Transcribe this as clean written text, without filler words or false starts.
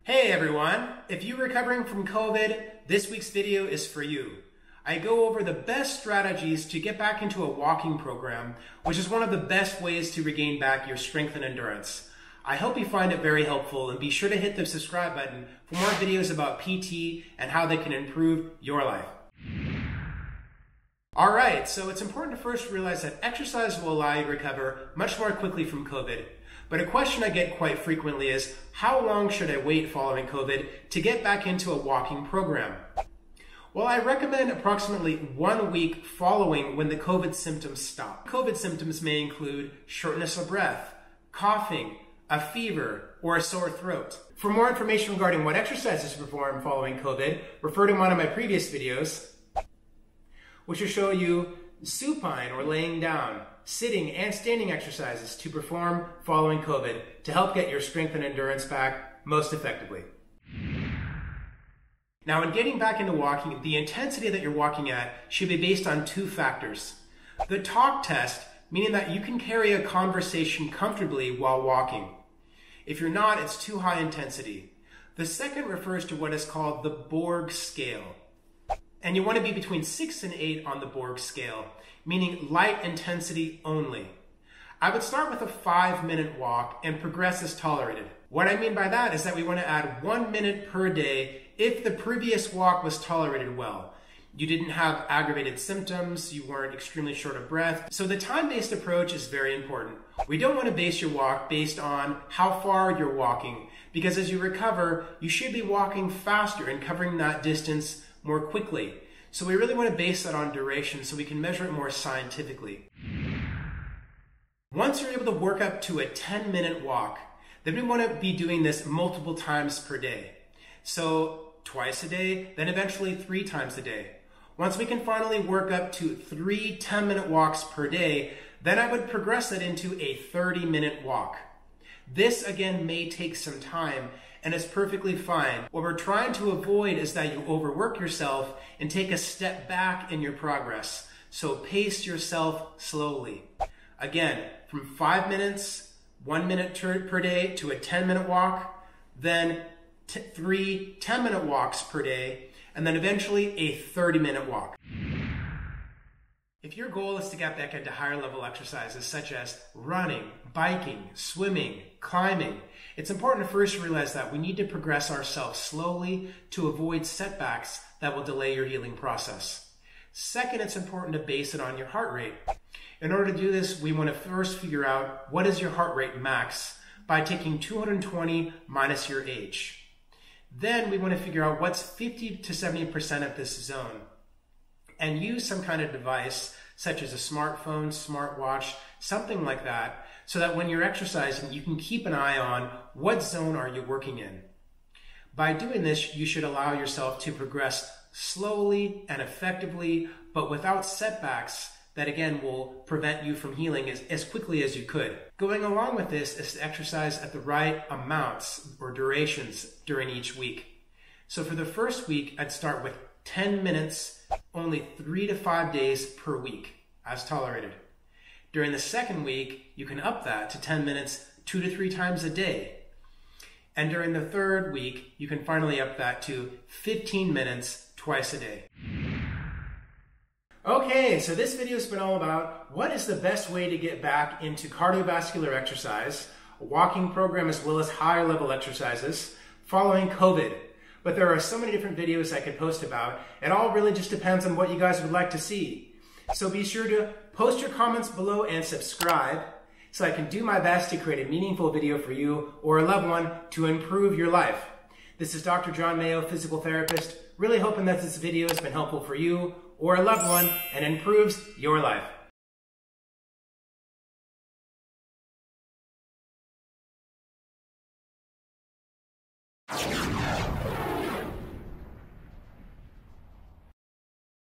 Hey everyone, if you're recovering from COVID, this week's video is for you. I go over the best strategies to get back into a walking program, which is one of the best ways to regain back your strength and endurance. I hope you find it very helpful, and be sure to hit the subscribe button for more videos about PT and how they can improve your life. Alright, so it's important to first realize that exercise will allow you to recover much more quickly from COVID. But a question I get quite frequently is, how long should I wait following COVID to get back into a walking program? Well, I recommend approximately 1 week following when the COVID symptoms stop. COVID symptoms may include shortness of breath, coughing, a fever, or a sore throat. For more information regarding what exercises to perform following COVID, refer to one of my previous videos, which will show you supine or laying down, sitting and standing exercises to perform following COVID to help get your strength and endurance back most effectively. Now, in getting back into walking, the intensity that you're walking at should be based on 2 factors. The talk test, meaning that you can carry a conversation comfortably while walking. If you're not, it's too high intensity. The second refers to what is called the Borg scale. And you want to be between 6 and 8 on the Borg scale, meaning light intensity only. I would start with a 5-minute walk and progress as tolerated. What I mean by that is that we want to add 1 minute per day if the previous walk was tolerated well. You didn't have aggravated symptoms, you weren't extremely short of breath. So the time-based approach is very important. We don't want to base your walk based on how far you're walking, because as you recover, you should be walking faster and covering that distance more quickly. So we really want to base that on duration so we can measure it more scientifically. Once you're able to work up to a 10-minute walk, then we want to be doing this multiple times per day. So twice a day, then eventually 3 times a day. Once we can finally work up to 3 10-minute walks per day, then I would progress it into a 30-minute walk. This again may take some time, and it's perfectly fine. What we're trying to avoid is that you overwork yourself and take a step back in your progress. So pace yourself slowly. Again, from 5 minutes, 1 minute per day to a 10-minute walk, then 3 10-minute walks per day, and then eventually a 30-minute walk. If your goal is to get back into higher level exercises such as running, biking, swimming, climbing, it's important to first realize that we need to progress ourselves slowly to avoid setbacks that will delay your healing process. Second, it's important to base it on your heart rate. In order to do this, we want to first figure out what is your heart rate max by taking 220 minus your age. Then we want to figure out what's 50 to 70% of this zone, and use some kind of device such as a smartphone, smartwatch, something like that, so that when you're exercising, you can keep an eye on what zone are you working in. By doing this, you should allow yourself to progress slowly and effectively, but without setbacks that again will prevent you from healing as quickly as you could. Going along with this is to exercise at the right amounts or durations during each week. So for the first week, I'd start with 10 minutes, only 3 to 5 days per week, as tolerated. During the second week, you can up that to 10 minutes 2 to 3 times a day. And during the third week, you can finally up that to 15 minutes twice a day. Okay, so this video has been all about what is the best way to get back into cardiovascular exercise, a walking program as well as higher level exercises following COVID. But there are so many different videos I could post about. It all really just depends on what you guys would like to see. So be sure to post your comments below and subscribe so I can do my best to create a meaningful video for you or a loved one to improve your life. This is Dr. John Mayo, physical therapist, really hoping that this video has been helpful for you or a loved one and improves your life.